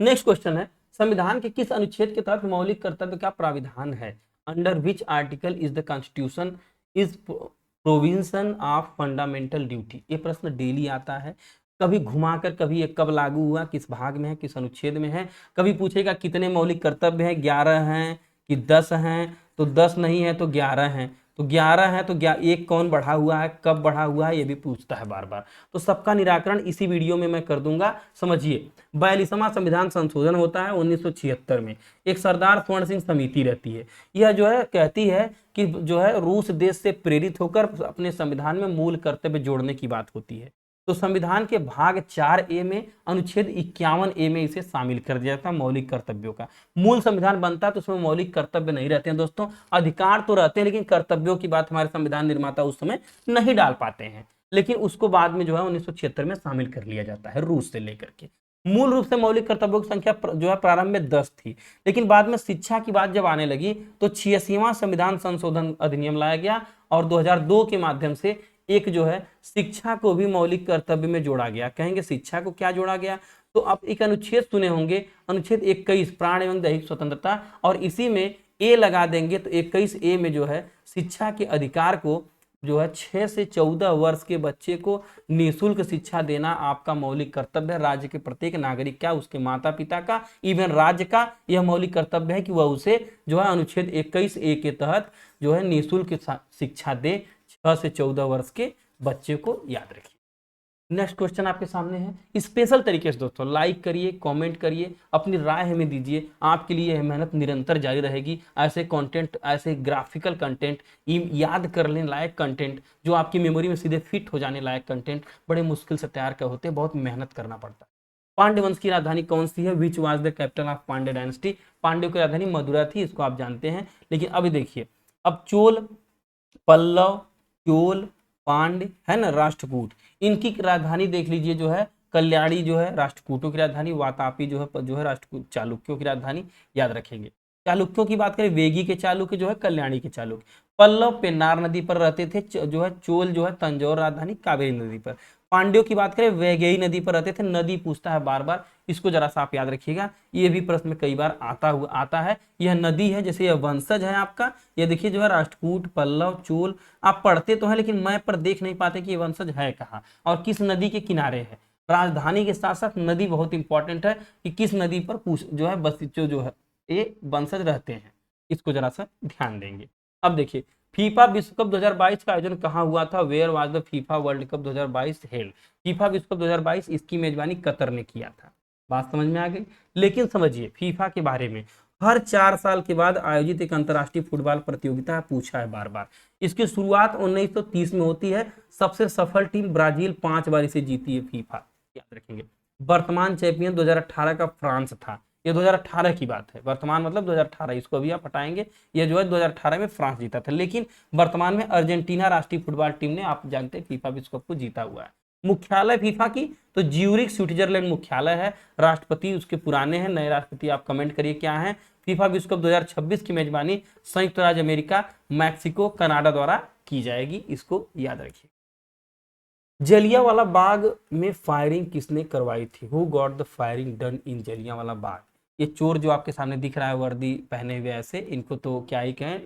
नेक्स्ट क्वेश्चन है, संविधान के किस अनुच्छेद के तहत मौलिक कर्तव्य का प्राविधान है? Under which article is the constitution is provision of fundamental duty? ये प्रश्न डेली आता है, कभी घुमाकर, कभी ये कब लागू हुआ, किस भाग में है, किस अनुच्छेद में है। कभी पूछेगा कितने मौलिक कर्तव्य हैं, 11 हैं कि 10 हैं, तो 10 नहीं है तो 11 हैं, तो 11 है तो एक कौन बढ़ा हुआ है, कब बढ़ा हुआ है, ये भी पूछता है बार बार। तो सबका निराकरण इसी वीडियो में मैं कर दूंगा। समझिए, 42वां संविधान संशोधन होता है 1976 में। एक सरदार स्वर्ण सिंह समिति रहती है, यह जो है कहती है कि जो है रूस देश से प्रेरित होकर अपने संविधान में मूल कर्तव्य जोड़ने की बात होती है। तो संविधान के भाग 4A में अनुच्छेद 51A में इसे शामिल कर दिया था, मौलिक कर्तव्यों का। मूल संविधान बनता है तो उसमें मौलिक कर्तव्य नहीं रहते हैं दोस्तों, अधिकार तो रहते हैं, लेकिन कर्तव्यों की बात हमारे संविधान निर्माता उस समय नहीं डाल पाते हैं। लेकिन उसको बाद में जो है 1976 में शामिल कर लिया जाता है, रूस से लेकर के। मूल रूप से मौलिक कर्तव्यों की संख्या जो है प्रारंभ में 10 थी, लेकिन बाद में शिक्षा की बात जब आने लगी तो 86वां संविधान संशोधन अधिनियम लाया गया, और 2002 के माध्यम से एक जो है शिक्षा को भी मौलिक कर्तव्य में जोड़ा गया। कहेंगे शिक्षा को क्या जोड़ा गया? तो आप एक अनुच्छेद सुने होंगे, अनुच्छेद 21 प्राण एवं दैहिक स्वतंत्रता, और इसी में ए लगा देंगे तो 21A में जो है शिक्षा के अधिकार को जो है 6 से 14 वर्ष के बच्चे को निःशुल्क शिक्षा देना आपका मौलिक कर्तव्य है। राज्य के प्रत्येक नागरिक का, उसके माता पिता का, इवन राज्य का यह मौलिक कर्तव्य है कि वह उसे जो है अनुच्छेद 21A के तहत जो है निःशुल्क शिक्षा दे 6 से 14 वर्ष के बच्चे को। याद रखिए। नेक्स्ट क्वेश्चन आपके सामने है स्पेशल तरीके से दोस्तों, लाइक करिए, कमेंट करिए, अपनी राय हमें दीजिए। आपके लिए यह मेहनत निरंतर जारी रहेगी। ऐसे कंटेंट, ऐसे ग्राफिकल कंटेंट, याद कर लें लायक कंटेंट, जो आपकी मेमोरी में सीधे फिट हो जाने लायक कंटेंट बड़े मुश्किल से तैयार कर होते हैं, बहुत मेहनत करना पड़ता है। पांड्य वंश की राजधानी कौन सी है? Which was the capital of Pandya dynasty? पांड्यों की राजधानी मदुरा थी, इसको आप जानते हैं। लेकिन अभी देखिए, अब चोल, पल्लव, चोल, पांड्य है ना, राष्ट्रकूट, इनकी राजधानी देख लीजिए जो है कल्याणी जो है राष्ट्रकूटों की राजधानी, वातापी जो है राष्ट्रकूट चालुक्यों की राजधानी। याद रखेंगे। चालुक्यों की बात करें, वेगी के चालुक्य जो है कल्याणी के चालुक्य। पल्लव पेन्नार नदी पर रहते थे, जो है चोल जो है तंजौर राजधानी कावेरी नदी पर। पांड्यों की बात करें, वैगेई नदी पर रहते थे। नदी पूछता है बार बार, इसको जरा सा आप याद रखिएगा, ये भी प्रश्न में कई बार आता है। यह नदी है, जैसे यह वंशज है आपका, ये देखिए जो है राष्ट्रकूट, पल्लव, चोल, आप पढ़ते तो हैं लेकिन मैप पर देख नहीं पाते कि ये वंशज है कहाँ और किस नदी के किनारे है। राजधानी के साथ साथ नदी बहुत इंपॉर्टेंट है कि किस नदी पर जो है बस्तियों जो है ये वंशज रहते हैं, इसको जरा सा ध्यान देंगे। अब देखिए, फीफा विश्व कप 2022 का आयोजन कहाँ हुआ था? Where was the FIFA World Cup 2022 held? FIFA विश्व कप 2022 इसकी मेजबानी कतर ने किया था। बात समझ में आ गई। लेकिन समझिए फीफा के बारे में, हर 4 साल के बाद आयोजित एक अंतर्राष्ट्रीय फुटबॉल प्रतियोगिता पूछा है बार बार। इसकी शुरुआत 1930 में होती है। सबसे सफल टीम ब्राजील 5 बार इसे जीती है फीफा, याद रखेंगे। वर्तमान चैंपियन 2018 का फ्रांस था। ये 2018 की बात है, वर्तमान मतलब 2018, इसको अभी आप हटाएंगे। ये जो है 2018 में फ्रांस जीता था, लेकिन वर्तमान में अर्जेंटीना राष्ट्रीय फुटबॉल टीम ने, आप जानते हैं, फीफा विश्व कप को जीता हुआ है। मुख्यालय फीफा की तो ज्यूरिख स्विट्जरलैंड मुख्यालय है। राष्ट्रपति उसके पुराने हैं, नए राष्ट्रपति आप कमेंट करिए क्या है। फीफा विश्व कप 2026 की मेजबानी संयुक्त राज्य अमेरिका, मैक्सिको, कनाडा द्वारा की जाएगी, इसको याद रखिए। जलियांवाला बाग में फायरिंग किसने करवाई थी? Who got the firing done in Jallianwala Bagh? ये चोर जो आपके सामने दिख रहा है वर्दी पहने हुए ऐसे, इनको तो क्या ही कहें,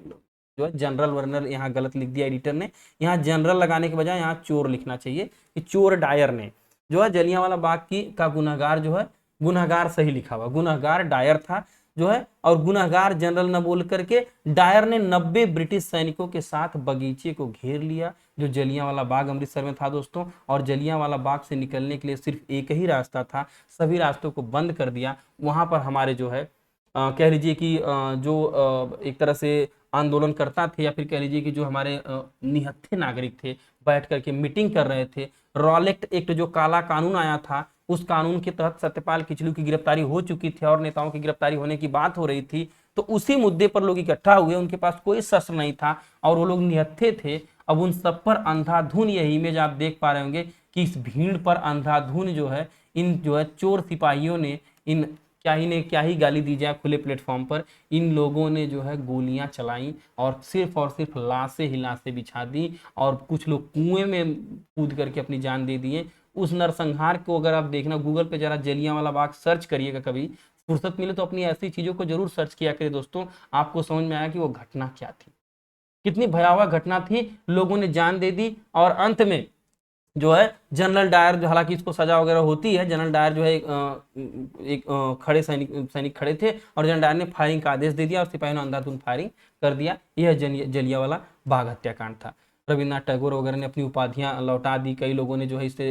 जो है जनरल वर्नर, यहाँ गलत लिख दिया एडिटर ने। यहाँ जनरल लगाने के बजाय यहाँ चोर लिखना चाहिए कि चोर डायर ने जो है जलियांवाला बाग की का गुनहगार जो है, गुनहगार सही लिखा हुआ, गुनहगार डायर था जो है, और गुनहगार जनरल न बोल करके डायर ने 90 ब्रिटिश सैनिकों के साथ बगीचे को घेर लिया जो जलियांवाला बाग अमृतसर में था दोस्तों। और जलियांवाला बाग से निकलने के लिए सिर्फ एक ही रास्ता था, सभी रास्तों को बंद कर दिया। वहां पर हमारे जो है कह लीजिए कि जो एक तरह से आंदोलनकर्ता थे, या फिर कह लीजिए कि जो हमारे निहत्थे नागरिक थे, बैठ करके मीटिंग कर रहे थे। रॉलेट एक्ट जो काला कानून आया था, उस कानून के तहत सत्यपाल किचलू की गिरफ्तारी हो चुकी थी और नेताओं की गिरफ्तारी होने की बात हो रही थी। तो उसी मुद्दे पर लोग इकट्ठा हुए, उनके पास कोई शस्त्र नहीं था और वो लोग निहत्थे थे। अब उन सब पर अंधाधुन, यह इमेज आप देख पा रहे होंगे कि इस भीड़ पर अंधाधुन जो है इन जो है चोर सिपाहियों ने, इन क्या ही गाली दी जाए खुले प्लेटफॉर्म पर, इन लोगों ने जो है गोलियां चलाई और सिर्फ लाशें ही लाशें बिछा दी और कुछ लोग कुएं में कूद करके अपनी जान दे दिए। उस नरसंहार को अगर आप देखना, गूगल पे जरा जलियांवाला बाग सर्च करिएगा, कभी फुर्सत मिले तो अपनी ऐसी चीजों को जरूर सर्च किया करिए दोस्तों। आपको समझ में आया कि वो घटना क्या थी, कितनी भयावह घटना थी। लोगों ने जान दे दी और अंत में जो है जनरल डायर, जो हालांकि इसको सजा वगैरह होती है, जनरल डायर जो है एक खड़े सैनिक खड़े थे और जनरल डायर ने फायरिंग का आदेश दे दिया और सिपाहियों ने अंधाधुंध फायरिंग कर दिया। यह जलियांवाला बाग हत्याकांड था। रविन्द्रनाथ टैगोर वगैरह ने अपनी उपाधियां लौटा दी। कई लोगों ने जो है इससे,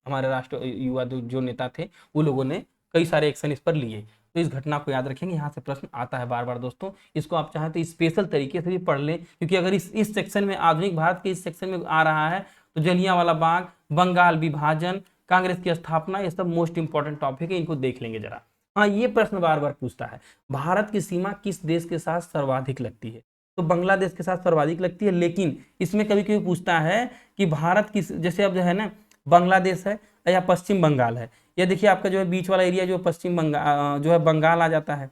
हमारे राष्ट्र युवा जो नेता थे वो लोगों ने कई सारे एक्शन इस पर लिए। तो इस घटना को याद रखेंगे, यहाँ से प्रश्न आता है बार बार दोस्तों। इसको आप चाहें तो स्पेशल तरीके से भी पढ़ लें, क्योंकि अगर इस सेक्शन में, आधुनिक भारत के इस सेक्शन में आ रहा है तो जलियांवाला बाग, बंगाल विभाजन, कांग्रेस की स्थापना, ये सब मोस्ट इंपॉर्टेंट टॉपिक है, इनको देख लेंगे जरा। हाँ, ये प्रश्न बार बार पूछता है, भारत की सीमा किस देश के साथ सर्वाधिक लगती है? तो बांग्लादेश के साथ सर्वाधिक लगती है। लेकिन इसमें कभी कभी पूछता है कि भारत की, जैसे अब जो है ना बांग्लादेश है या पश्चिम बंगाल है, ये देखिए आपका जो है बीच वाला एरिया जो पश्चिम बंगाल जो है बंगाल आ जाता है।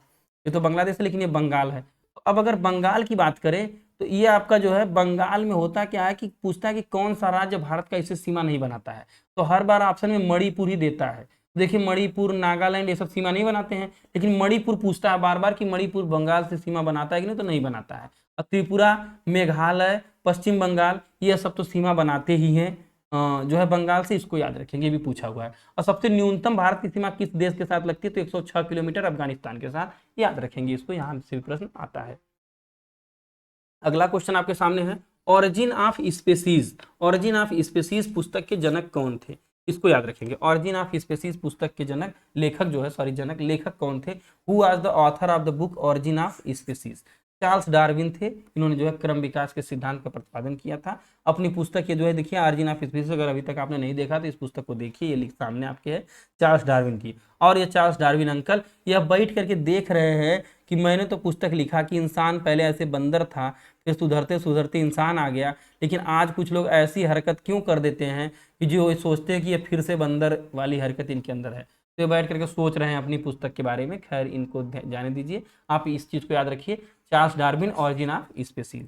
ये तो बांग्लादेश है लेकिन ये बंगाल है। तो अब अगर बंगाल की बात करें तो ये आपका जो है बंगाल में होता क्या है कि पूछता है कि कौन सा राज्य भारत का इससे सीमा नहीं बनाता है। तो हर बार ऑप्शन में मणिपुर ही देता है। देखिए मणिपुर, नागालैंड ये सब सीमा नहीं बनाते हैं, लेकिन मणिपुर पूछता है बार बार कि मणिपुर बंगाल से सीमा बनाता है कि नहीं, तो नहीं बनाता है। और त्रिपुरा, मेघालय, पश्चिम बंगाल, ये सब तो सीमा बनाते ही हैं जो है बंगाल से, इसको याद रखेंगे, ये भी पूछा हुआ है। और सबसे न्यूनतम भारत की सीमा किस देश के साथ लगती है, तो 106 किलोमीटर अफगानिस्तान के साथ, याद रखेंगे इसको, यहाँ से भी प्रश्न आता है। अगला क्वेश्चन आपके सामने है, origin of species, origin of species पुस्तक के जनक कौन थे, इसको याद रखेंगे। ऑरिजिन ऑफ स्पेसीज पुस्तक के जनक, लेखक जो है, सॉरी जनक, लेखक कौन थे, who was the author of the book origin of species, Charles Darwin थे। इन्होंने जो है क्रम विकास के सिद्धांत का प्रतिपादन किया था। अपनी पुस्तक ये जो है देखिए ऑरिजिन ऑफ स्पीसीज, अगर अभी तक आपने नहीं देखा तो इस पुस्तक को देखिए, ये लिख सामने आपके है चार्ल्स डार्विन की। और ये चार्ल्स डार्विन अंकल यह बैठ करके देख रहे हैं कि मैंने तो पुस्तक लिखा कि इंसान पहले ऐसे बंदर था, फिर सुधरते सुधरते इंसान आ गया, लेकिन आज कुछ लोग ऐसी हरकत क्यों कर देते हैं कि जो सोचते हैं कि ये फिर से बंदर वाली हरकत इनके अंदर है। तो ये बैठ करके सोच रहे हैं अपनी पुस्तक के बारे में। खैर इनको जाने दीजिए, आप इस चीज को याद रखिए, Charles Darwin origin of species.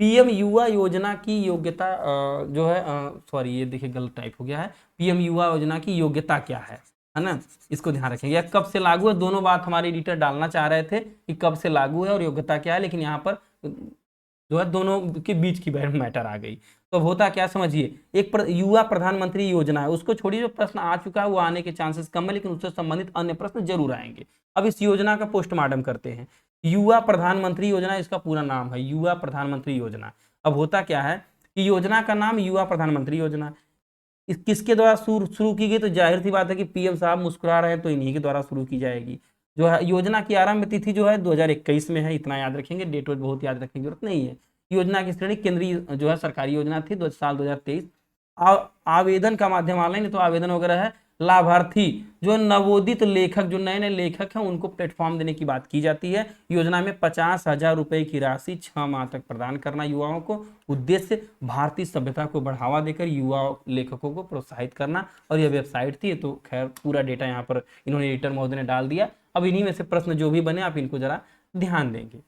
PM युवा योजना की योग्यता जो है, सॉरी ये देखिए गलत टाइप हो गया है, पीएम युवा योजना की योग्यता क्या है ना, इसको ध्यान रखेंगे। या कब से लागू है, दोनों बात हमारे एडिटर डालना चाह रहे थे कि कब से लागू है और योग्यता क्या है, लेकिन यहाँ पर जो है दोनों के बीच की मैटर आ गई। तो होता क्या समझिए, एक युवा प्रधानमंत्री योजना है, उसको छोड़िए, जो प्रश्न आ चुका है वो आने के चांसेस कम है, लेकिन उससे संबंधित अन्य प्रश्न जरूर आएंगे। अब इस योजना का पोस्टमार्टम करते हैं। युवा प्रधानमंत्री योजना, इसका पूरा नाम है युवा प्रधानमंत्री योजना। अब होता क्या है कि योजना का नाम युवा प्रधानमंत्री योजना, इस किसके द्वारा शुरू की गई, तो जाहिर सी बात है कि पीएम साहब मुस्कुरा रहे हैं तो इन्हीं के द्वारा शुरू की जाएगी। जो है योजना की आरंभ तिथि जो है 2021 में है, इतना याद रखेंगे, डेट वेट बहुत याद रखने की जरूरत नहीं है। योजना की श्रेणी केंद्रीय जो है सरकारी योजना थी, साल 2023। आवेदन का माध्यम ऑनलाइन, तो आवेदन वगैरह है। लाभार्थी जो नवोदित लेखक, जो नए नए लेखक हैं उनको प्लेटफॉर्म देने की बात की जाती है। योजना में 50,000 रुपए की राशि 6 माह तक प्रदान करना युवाओं को। उद्देश्य भारतीय सभ्यता को बढ़ावा देकर युवा लेखकों को प्रोत्साहित करना। और यह वेबसाइट थी, तो खैर पूरा डेटा यहाँ पर इन्होंने एडिटर महोदय ने डाल दिया। अब इन्हीं में से प्रश्न जो भी बने आप इनको जरा ध्यान देंगे।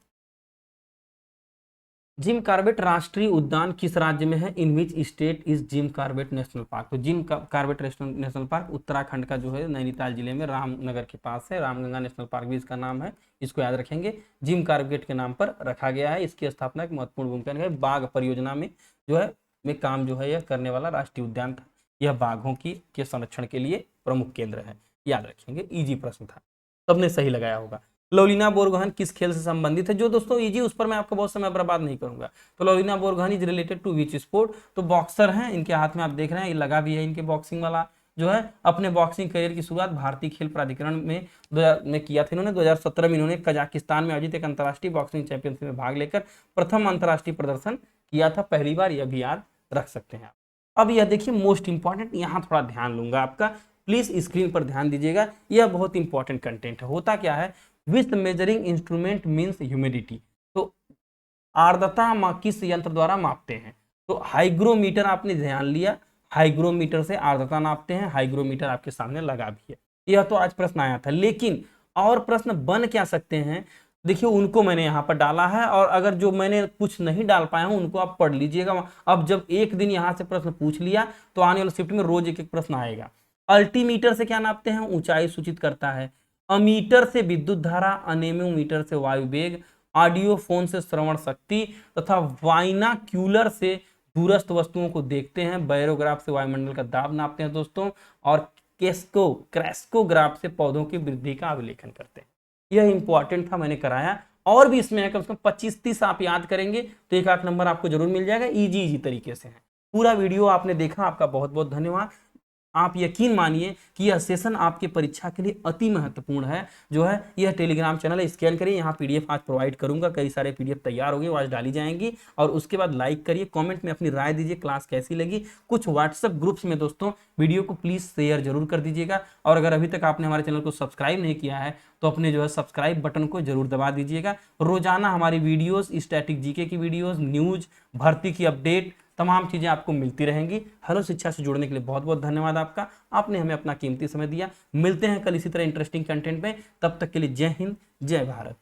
जिम कॉर्बेट राष्ट्रीय उद्यान किस राज्य में है, in which state is Jim Corbett national park. तो Jim Corbett national park Uttarakhand का जो है नैनीताल जिले में रामनगर के पास है। रामगंगा नेशनल पार्क भी इसका नाम है, इसको याद रखेंगे। जिम कॉर्बेट के नाम पर रखा गया है। इसकी स्थापना एक महत्वपूर्ण भूमिका है। बाघ परियोजना में जो है में काम जो है यह करने वाला राष्ट्रीय उद्यान था। यह बाघों के संरक्षण के लिए प्रमुख केंद्र है, याद रखेंगे। इजी प्रश्न था, सबने सही लगाया होगा। लवलीना बोरगोहन किस खेल से संबंधित है, जो दोस्तों इजी, उस पर मैं आपका बहुत समय बर्बाद नहीं करूंगा। तो Lovlina Borgohain is related to which sport, तो बॉक्सर हैं, इनके हाथ में आप देख रहे हैं ये लगा भी है इनके बॉक्सिंग वाला जो है। अपने बॉक्सिंग करियर की शुरुआत भारतीय खेल प्राधिकरण में 2000 में किया था इन्होंने। 2017 में इन्होंने कजाकिस्तान में आयोजित एक अंतर्राष्ट्रीय बॉक्सिंग चैंपियनशिप में भाग लेकर प्रथम अंतर्राष्ट्रीय प्रदर्शन किया था, पहली बार, यह भी याद रख सकते हैं आप। अब यह देखिए मोस्ट इंपॉर्टेंट, यहाँ थोड़ा ध्यान लूंगा आपका, प्लीज स्क्रीन पर ध्यान दीजिएगा, यह बहुत इंपॉर्टेंट कंटेंट है। होता क्या है, with measuring instrument means humidity, तो आर्द्रता किस यंत्र द्वारा मापते हैं, तो हाइग्रोमीटर आपने ध्यान लिया, हाइग्रोमीटर से आर्द्रता नापते हैं। हाइग्रोमीटर आपके सामने लगा भी है। यह तो आज प्रश्न आया था, लेकिन और प्रश्न बन क्या सकते हैं, देखिए उनको मैंने यहाँ पर डाला है, और अगर जो मैंने कुछ नहीं डाल पाया हूं उनको आप पढ़ लीजिएगा। अब जब एक दिन यहाँ से प्रश्न पूछ लिया तो आने वाले शिफ्ट में रोज एक एक प्रश्न आएगा। अल्टीमीटर से क्या नापते हैं, ऊंचाई सूचित करता है। अमीटर से विद्युत धारा, अनेमोमीटर से वायु वेग, ऑडियो फोन से श्रवण शक्ति, तथा वाइनाक्यूलर से दूरस्थ वस्तुओं को देखते हैं। बैरोग्राफ से वायुमंडल का दाब नापते हैं दोस्तों, और क्रेस्कोग्राफ से पौधों की वृद्धि का अभिलेखन करते हैं। यह इंपॉर्टेंट था, मैंने कराया। और भी इसमें है, कम से कम 25-30 आप याद करेंगे तो 1 नंबर आपको जरूर मिल जाएगा। इजी तरीके से है। पूरा वीडियो आपने देखा, आपका बहुत बहुत धन्यवाद। आप यकीन मानिए कि यह सेशन आपके परीक्षा के लिए अति महत्वपूर्ण है। जो है यह टेलीग्राम चैनल है, स्कैन करिए, यहाँ पीडीएफ आज प्रोवाइड करूंगा, कई सारे पीडीएफ तैयार हो गए, आज डाली जाएंगी। और उसके बाद लाइक करिए, कमेंट में अपनी राय दीजिए, क्लास कैसी लगी। कुछ व्हाट्सएप ग्रुप्स में दोस्तों वीडियो को प्लीज शेयर जरूर कर दीजिएगा। और अगर अभी तक आपने हमारे चैनल को सब्सक्राइब नहीं किया है तो अपने जो है सब्सक्राइब बटन को जरूर दबा दीजिएगा। रोजाना हमारी वीडियोस, स्टैटिक जीके की वीडियोस, न्यूज, भर्ती की अपडेट, तमाम चीजें आपको मिलती रहेंगी। हेलो शिक्षा से जुड़ने के लिए बहुत बहुत धन्यवाद आपका, आपने हमें अपना कीमती समय दिया। मिलते हैं कल इसी तरह इंटरेस्टिंग कंटेंट में, तब तक के लिए जय हिंद, जय भारत।